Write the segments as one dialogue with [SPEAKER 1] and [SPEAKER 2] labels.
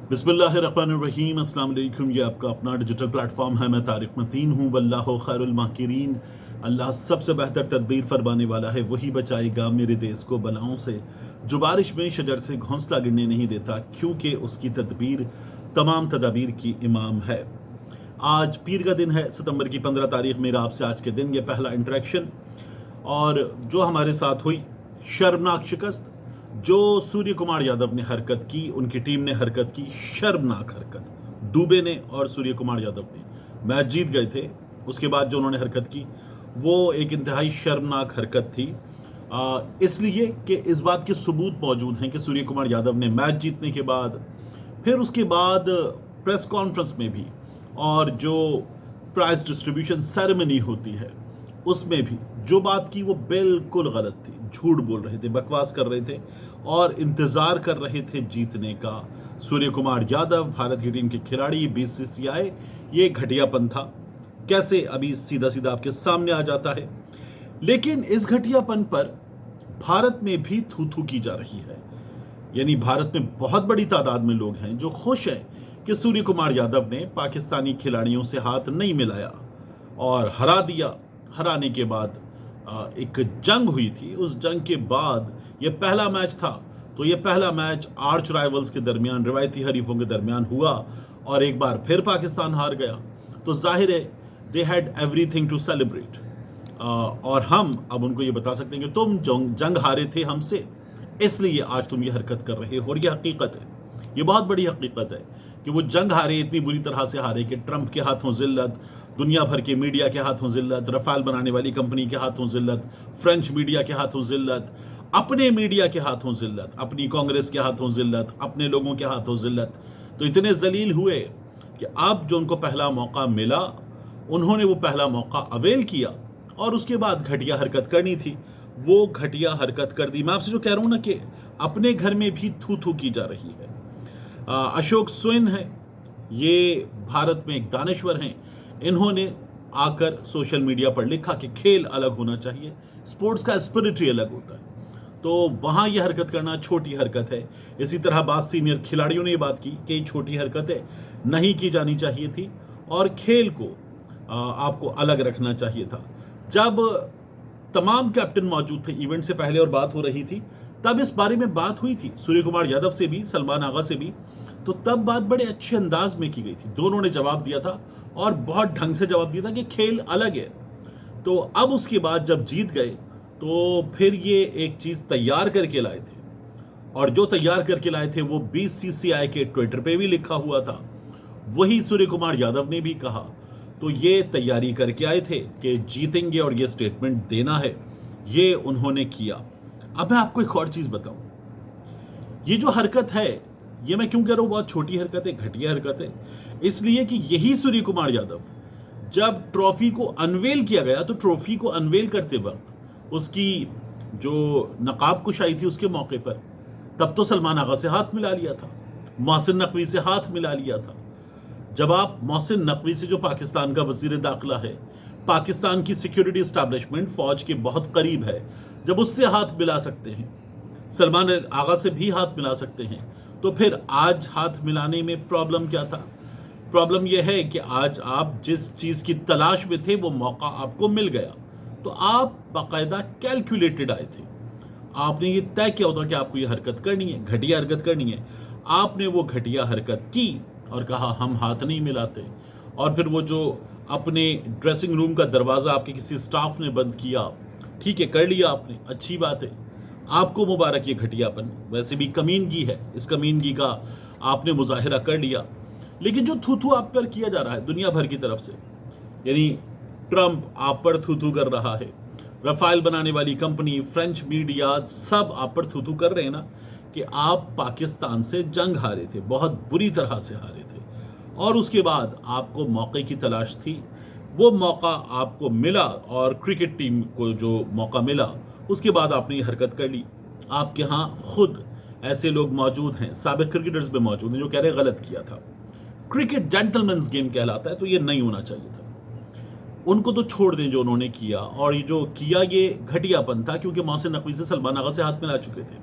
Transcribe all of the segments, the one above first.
[SPEAKER 1] बिस्मिल्लाहिर्रहमानिर्रहीम, अस्सलाम वालेकुम। ये आपका अपना डिजिटल प्लेटफॉर्म है। मैं तारिक मतीन हूँ। वल्लाहु खैरुल माकिरीन। अल्लाह सबसे बेहतर तदबीर फरमाने वाला है, वही बचाएगा मेरे देश को बलाओं से। जो बारिश में शजर से घोंसला गिरने नहीं देता, क्योंकि उसकी तदबीर तमाम तदाबीर की इमाम है। आज पीर का दिन है, सितंबर की 15 तारीख। मेरा आपसे आज के दिन ये पहला इंटरेक्शन, और जो हमारे साथ हुई शर्मनाक शिकस्त, जो सूर्य कुमार यादव ने हरकत की, उनकी टीम ने हरकत की, शर्मनाक हरकत। दुबे ने और सूर्य कुमार यादव ने मैच जीत गए थे, उसके बाद जो उन्होंने हरकत की वो एक इंतहाई शर्मनाक हरकत थी। इसलिए कि इस बात के सबूत मौजूद हैं कि सूर्य कुमार यादव ने मैच जीतने के बाद, फिर उसके बाद प्रेस कॉन्फ्रेंस में भी, और जो प्राइज डिस्ट्रीब्यूशन सेरेमनी होती है उसमें भी जो बात की वो बिल्कुल गलत थी। झूठ बोल रहे थे, बकवास कर रहे थे और इंतजार कर रहे थे जीतने का। सूर्य कुमार यादव भारत की टीम के खिलाड़ी, बीसीसीआई, ये घटियापन था। कैसे अभी सीधा सीधा आपके सामने आ जाता है। लेकिन इस घटियापन पर भारत में भी थू थू की जा रही है। यानी भारत में बहुत बड़ी तादाद में लोग हैं जो खुश हैं कि सूर्य कुमार यादव ने पाकिस्तानी खिलाड़ियों से हाथ नहीं मिलाया और हरा दिया। हराने के बाद एक जंग हुई थी, उस जंग के बाद ये पहला मैच था। तो ये पहला मैच आर्च राइवल्स के दरमियान, रिवायती हरीफों के दरमियान हुआ, और एक बार फिर पाकिस्तान हार गया। तो जाहिर है they had everything to celebrate. और हम अब उनको ये बता सकते हैं कि तुम जंग हारे थे हमसे, इसलिए आज तुम ये हरकत कर रहे हो। और ये हकीकत है, ये बहुत बड़ी हकीकत है कि वो जंग हारे, इतनी बुरी तरह से हारे कि ट्रंप के हाथों जिल्लत, दुनिया भर के मीडिया के हाथों जिल्लत, रफाल बनाने वाली कंपनी के हाथों जिल्लत, फ्रेंच मीडिया के हाथों जिल्लत, अपने मीडिया के हाथों जिल्लत, अपनी कांग्रेस के हाथों जिल्लत, अपने लोगों के हाथों जिल्लत। तो इतने जलील हुए कि अब जो उनको पहला मौका मिला, उन्होंने वो पहला मौका अवेल किया और उसके बाद घटिया हरकत करनी थी, वो घटिया हरकत कर दी। मैं आपसे जो कह रहा हूं ना कि अपने घर में भी थू थू की जा रही है। अशोक स्विन है, ये भारत में एक दानश्वर हैं। इन्होंने आकर सोशल मीडिया पर लिखा कि खेल अलग होना चाहिए, स्पोर्ट्स का स्पिरिट ही अलग होता है। तो वहां यह हरकत करना छोटी हरकत है। इसी तरह बाद सीनियर खिलाड़ियों ने ये बात की कि छोटी हरकतें नहीं की जानी चाहिए थी और खेल को आपको अलग रखना चाहिए था। जब तमाम कैप्टन मौजूद थे इवेंट से पहले और बात हो रही थी, तब इस बारे में बात हुई थी सूर्य कुमार यादव से भी, सलमान आगा से भी। तो तब बात बड़े अच्छे अंदाज में की गई थी, दोनों ने जवाब दिया था और बहुत ढंग से जवाब दिया था कि खेल अलग है। तो अब उसके बाद जब जीत गए तो फिर ये एक चीज तैयार करके लाए थे, और जो तैयार करके लाए थे वो बीसीसीआई के ट्विटर पे भी लिखा हुआ था, वही सूर्य कुमार यादव ने भी कहा। तो ये तैयारी करके आए थे कि जीतेंगे और ये स्टेटमेंट देना है, ये उन्होंने किया। अब मैं आपको एक और चीज बताऊं, ये जो हरकत है, ये मैं क्यों कह रहा हूं बहुत छोटी हरकत है, घटिया हरकत है, इसलिए कि यही सूर्य कुमार यादव, जब ट्रॉफी को अनवेल किया गया, तो ट्रॉफी को अनवेल करते वक्त उसकी जो नकाब कुशाई थी उसके मौके पर, तब तो सलमान आगा से हाथ मिला लिया था, मोहसिन नकवी से हाथ मिला लिया था। जब आप मोहसिन नकवी से, जो पाकिस्तान का वजीर दाखिला है, पाकिस्तान की सिक्योरिटी एस्टैब्लिशमेंट फौज के बहुत करीब है, जब उससे हाथ मिला सकते हैं, सलमान आगा से भी हाथ मिला सकते हैं, तो फिर आज हाथ मिलाने में प्रॉब्लम क्या था? प्रॉब्लम यह है कि आज आप जिस चीज की तलाश में थे वो मौका आपको मिल गया, तो आप बाकायदा कैलकुलेटेड आए थे। आपने ये तय किया होता कि आपको ये हरकत करनी है, घटिया हरकत करनी है। आपने वो घटिया हरकत की और कहा हम हाथ नहीं मिलाते। और फिर वो जो अपने ड्रेसिंग रूम का दरवाजा आपके किसी स्टाफ ने बंद किया, ठीक है, कर लिया आपने, अच्छी बात है, आपको मुबारक। ये घटियापन वैसे भी कमीनगी है, इस कमीनगी का आपने मुजाहिरा कर लिया। लेकिन जो थू थू आप पर किया जा रहा है दुनिया भर की तरफ से, यानी ट्रंप आप पर थू थू कर रहा है, रफाल बनाने वाली कंपनी, फ्रेंच मीडिया, सब आप पर थू थू कर रहे हैं ना कि आप पाकिस्तान से जंग हारे थे, बहुत बुरी तरह से हारे थे, और उसके बाद आपको मौके की तलाश थी, वो मौका आपको मिला, और क्रिकेट टीम को जो मौका मिला उसके बाद आपने ये हरकत कर ली। आपके यहाँ खुद ऐसे लोग मौजूद हैं, साबिक क्रिकेटर्स भी मौजूद हैं, जो कह रहे गलत किया था। क्रिकेट जेंटलमैन्स गेम कहलाता है, तो ये नहीं होना चाहिए था। उनको तो छोड़ दें जो उन्होंने किया, और ये जो किया ये घटियापन था, क्योंकि मोहसिन नकवी से सलमान आगा से हाथ मिला चुके थे।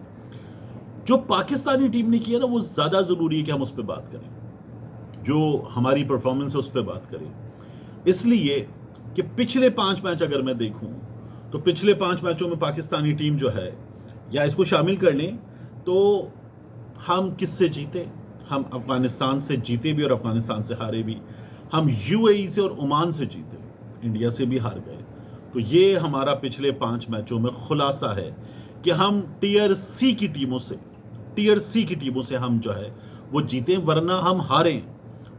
[SPEAKER 1] जो पाकिस्तानी टीम ने किया ना वो ज़्यादा ज़रूरी है कि हम उस पर बात करें, जो हमारी परफॉर्मेंस है उस पर बात करें। इसलिए कि पिछले 5 मैच अगर मैं देखूं तो पिछले 5 मैचों में पाकिस्तानी टीम जो है, या इसको शामिल कर लें तो हम किससे जीते? हम अफगानिस्तान से जीते भी और अफगानिस्तान से हारे भी। हम यूएई से और ओमान से जीते, इंडिया से भी हार गए। तो ये हमारा पिछले 5 मैचों में खुलासा है कि हम टीयर सी की टीमों से हम जो है वो जीते, वरना हम हारे।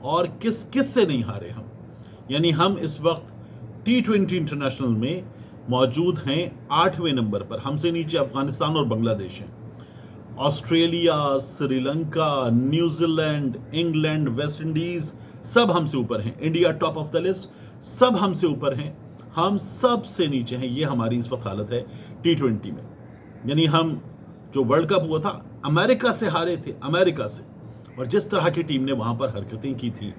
[SPEAKER 1] और किस किस से नहीं हारे हम, यानी हम इस वक्त T20 इंटरनेशनल में मौजूद हैं 8वें नंबर पर। हमसे नीचे अफगानिस्तान और बांग्लादेश हैं। Australia, Sri Lanka, New Zealand, England, West Indies सब हमसे ऊपर हैं। India top of the list, सब हमसे ऊपर हैं। हम सबसे नीचे हैं। ये हमारी इस वक्त हालत है T20 में। यानी हम जो वर्ल्ड कप हुआ था अमेरिका से हारे थे, अमेरिका से। और जिस तरह की टीम ने वहां पर हरकतें की थी,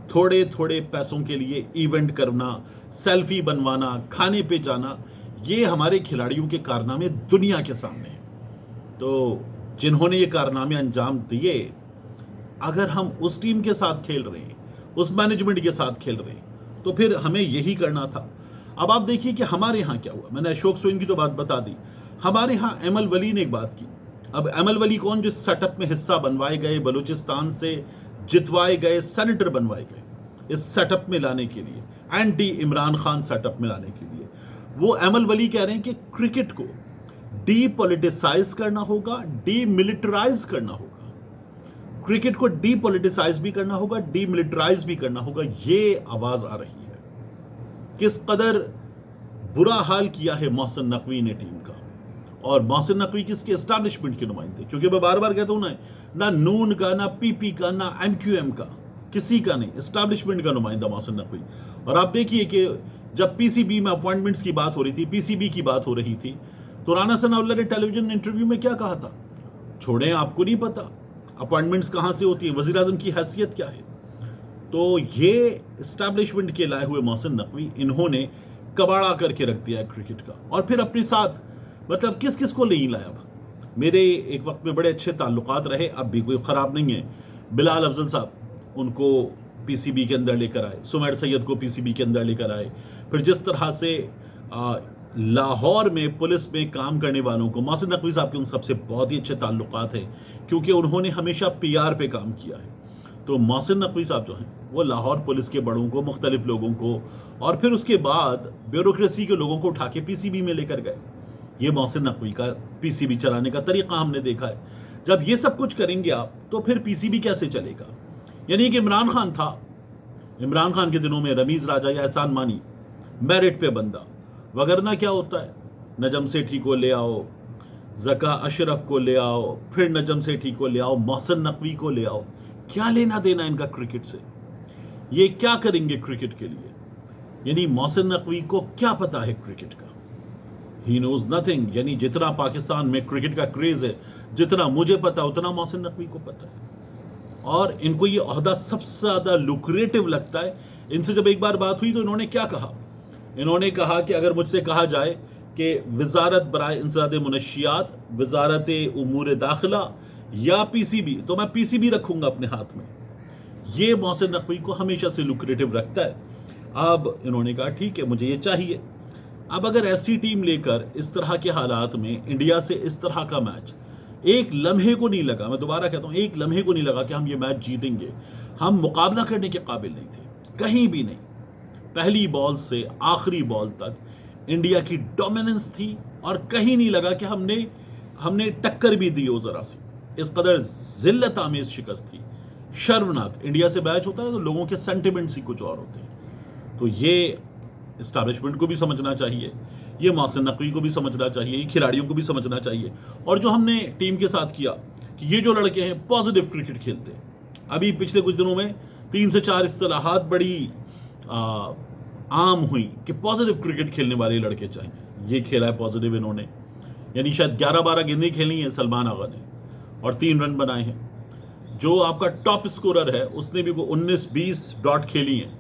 [SPEAKER 1] थोड़े थोड़े पैसों के लिए इवेंट करना, सेल्फी बनवाना, खाने पे जाना, ये हमारे खिलाड़ियों के कारनामे दुनिया के सामने हैं। तो जिन्होंने ये कारनामे अंजाम दिए, अगर हम उस टीम के साथ खेल रहे हैं, उस मैनेजमेंट के साथ खेल रहे हैं, तो फिर हमें यही करना था। अब आप देखिए कि हमारे यहाँ क्या हुआ। मैंने अशोक सोइन की तो बात बता दी। हमारे यहाँ एमएल वली ने एक बात की। अब एमएल वली कौन? जिस सेटअप में हिस्सा बनवाए गए, बलूचिस्तान से जितवाए गए, सेनेटर बनवाए गए इस सेटअप में लाने के लिए, एंटी इमरान खान सेटअप में लाने के लिए। वो एमएल वली कह रहे हैं कि क्रिकेट को डीपॉलिटिसाइज करना होगा, डीमिलिटराइज करना होगा। क्रिकेट को डीपॉलिटिसाइज भी करना होगा, डीमिलिटराइज भी करना होगा। ये आवाज आ रही है। किस कदर बुरा हाल किया है मोहसिन नकवी ने टीम का। और मोहसिन नकवी किसके? एस्टैब्लिशमेंट के नुमाइंदे। क्योंकि मैं बार बार कहता हूं ना नून का, ना पीपी का, ना एमक्यूएम का, किसी का नहीं, एस्टैब्लिशमेंट का नुमाइंदा मोहसिन नकवी। और आप देखिए कि जब पीसीबी में अपॉइंटमेंट्स की बात हो रही थी, पीसीबी की बात हो रही थी, तो राना सनाउल्लाह ने टेलीविजन इंटरव्यू में क्या कहा था? छोड़ें, आपको नहीं पता अपॉइंटमेंट्स कहां से होती है, वजीर आजम की हैसियत क्या है। तो ये एस्टैब्लिशमेंट के लाए हुए मोहसिन नकवी, इन्होंने कबाड़ा करके रख दिया है क्रिकेट का। और फिर अपने साथ मतलब किस किस को नहीं लाया। अब मेरे एक वक्त में बड़े अच्छे ताल्लुकात रहे, अब भी कोई खराब नहीं है। बिलाल अफजल साहब, उनको पीसीबी के अंदर लेकर आए। सुमैर सैयद को पीसीबी के अंदर लेकर आए। फिर जिस तरह से लाहौर में पुलिस में काम करने वालों को, मोहसिन नकवी साहब के उन सबसे बहुत ही अच्छे ताल्लुकात हैं, क्योंकि उन्होंने हमेशा पीआर पे काम किया है। तो मोहसिन नकवी साहब जो हैं वो लाहौर पुलिस के बड़ों को, मुख्तलिफ लोगों को, और फिर उसके बाद ब्यूरोक्रेसी के लोगों को उठा के पीसीबी में लेकर गए। ये मोहसिन नकवी का पीसीबी चलाने का तरीका हमने देखा है। जब ये सब कुछ करेंगे आप, तो फिर पीसीबी कैसे चलेगा? यानी कि इमरान खान था, इमरान खान के दिनों में रमीज राजा या एहसान मानी मेरिट पे बंदा, वगरना क्या होता है? नजम सेठी को ले आओ, जका अशरफ को ले आओ, फिर नजम सेठी को ले आओ, मोहसिन नकवी को ले आओ। क्या लेना देना इनका क्रिकेट से? ये क्या करेंगे क्रिकेट के लिए? यानी मोहसिन नकवी को क्या पता है क्रिकेट का? He knows nothing. यानी जितना पाकिस्तान में क्रिकेट का क्रेज है, जितना मुझे पता उतना मोहसिन नकवी को पता है। और इनको ये ओहदा सबसे ज्यादा लुक्रेटिव लगता है। इनसे जब एक बार बात हुई तो इन्होंने क्या कहा? इन्होंने कहा कि अगर मुझसे कहा जाए कि वजारत बराए इंसदाद मुनशियात, वजारत उमूर दाखिला या पीसीबी, तो मैं पीसीबी रखूंगा अपने हाथ में। ये मोहसिन नकवी को हमेशा से लुक्रेटिव रखता है। अब इन्होंने कहा ठीक है, मुझे ये चाहिए। अब अगर ऐसी टीम लेकर इस तरह के हालात में इंडिया से इस तरह का मैच, एक लम्हे को नहीं लगा, मैं दोबारा कहता हूं, एक लम्हे को नहीं लगा कि हम ये मैच जीतेंगे। हम मुकाबला करने के काबिल नहीं थे, कहीं भी नहीं। पहली बॉल से आखिरी बॉल तक इंडिया की डोमिनेंस थी और कहीं नहीं लगा कि हमने टक्कर भी दी हो जरा सी। इस कदर जिल्लत आमेज शिकस्त थी, शर्मनाक। इंडिया से मैच होता है तो लोगों के सेंटिमेंट्स ही कुछ और होते हैं। तो ये एस्टैब्लिशमेंट को भी समझना चाहिए, ये मोहसिन नकवी को भी समझना चाहिए, ये खिलाड़ियों को भी समझना चाहिए। और जो हमने टीम के साथ किया कि ये जो लड़के हैं पॉजिटिव क्रिकेट खेलते हैं। अभी पिछले कुछ दिनों में 3 से 4 इस्तिलाहात बड़ी आम हुई कि पॉजिटिव क्रिकेट खेलने वाले लड़के चाहिए। ये खेला है पॉजिटिव इन्होंने, यानी शायद 11-12 गेंदें खेली हैं सलमान आगा ने और 3 रन बनाए हैं। जो आपका टॉप स्कोरर है उसने भी 19-20 डॉट खेली हैं।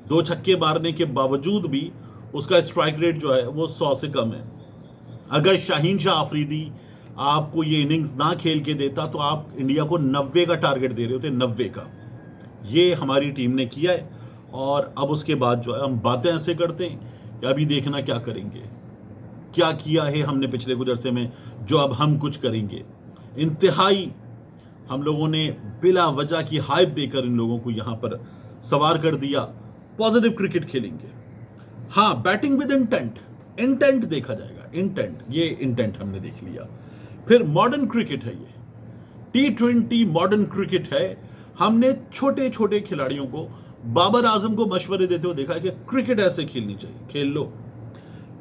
[SPEAKER 1] 2 छक्के मारने के बावजूद भी उसका स्ट्राइक रेट जो है वो 100 से कम है। अगर शाहीन शाह आफरीदी आपको ये इनिंग्स ना खेल के देता तो आप इंडिया को 90 का टारगेट दे रहे होते, 90 का। ये हमारी टीम ने किया है और अब उसके बाद जो है हम बातें ऐसे करते हैं कि अभी देखना क्या करेंगे, क्या किया है हमने पिछले कुछ अरसे में जो अब हम कुछ करेंगे। इंतहाई हम लोगों ने बिला वजह की हाइप देकर इन लोगों को यहां पर सवार कर दिया। पॉजिटिव क्रिकेट खेलेंगे, हाँ बैटिंग विद इंटेंट, इंटेंट देखा जाएगा, इंटेंट, ये इंटेंट हमने देख लिया। फिर मॉडर्न क्रिकेट है, ये T20 मॉडर्न क्रिकेट है। हमने छोटे छोटे खिलाड़ियों को, बाबर आजम को मशवरे देते हुए देखा है कि क्रिकेट ऐसे खेलनी चाहिए, खेल लो।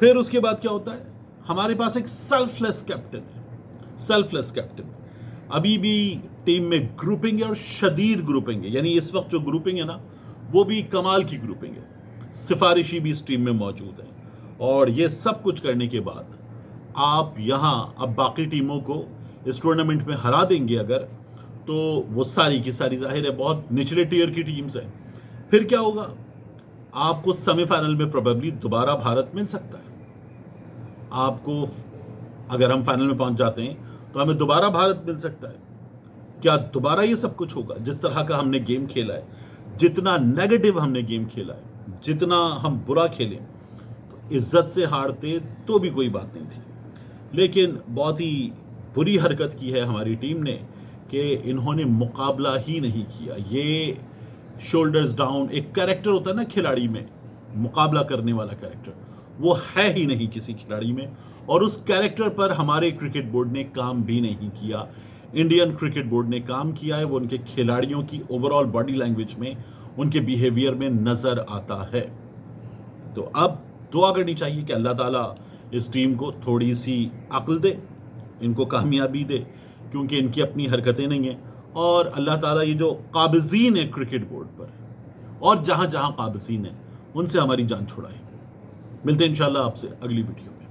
[SPEAKER 1] फिर उसके बाद क्या होता है, हमारे पास एक सेल्फलेस कैप्टन है, सेल्फलेस कैप्टन। अभी भी टीम में ग्रुपिंग है और शदीद ग्रुपिंग है, यानी इस वक्त जो ग्रुपिंग है ना वो भी कमाल की ग्रुपिंग है। सिफारिशी भी इस टीम में मौजूद है। और ये सब कुछ करने के बाद आप यहां अब बाकी टीमों को इस टूर्नामेंट में हरा देंगे अगर, तो वो सारी की सारी जाहिर है बहुत निचले टियर की टीम्स हैं। फिर क्या होगा, आपको सेमीफाइनल में प्रोबेबली दोबारा भारत मिल सकता है। आपको अगर हम फाइनल में पहुंच जाते हैं तो हमें दोबारा भारत मिल सकता है। क्या दोबारा ये सब कुछ होगा? जिस तरह का हमने गेम खेला है, जितना नेगेटिव हमने गेम खेला है, जितना हम बुरा खेले, तो इज्जत से हारते तो भी कोई बात नहीं थी। लेकिन बहुत ही बुरी हरकत की है हमारी टीम ने कि इन्होंने मुकाबला ही नहीं किया। ये शोल्डर्स डाउन एक कैरेक्टर होता है ना खिलाड़ी में, मुकाबला करने वाला कैरेक्टर, वो है ही नहीं किसी खिलाड़ी में। और उस कैरेक्टर पर हमारे क्रिकेट बोर्ड ने काम भी नहीं किया। इंडियन क्रिकेट बोर्ड ने काम किया है, वो उनके खिलाड़ियों की ओवरऑल बॉडी लैंग्वेज में, उनके बिहेवियर में नजर आता है। तो अब दुआ करनी चाहिए कि अल्लाह ताला इस टीम को थोड़ी सी अक्ल दे, इनको कामयाबी दे, क्योंकि इनकी अपनी हरकतें नहीं हैं। और अल्लाह ताला ये जो काबिज़ीन है क्रिकेट बोर्ड पर और जहां जहां काबिज़ीन है उनसे हमारी जान छुड़ाए। मिलते हैं इंशाल्लाह आपसे अगली वीडियो में।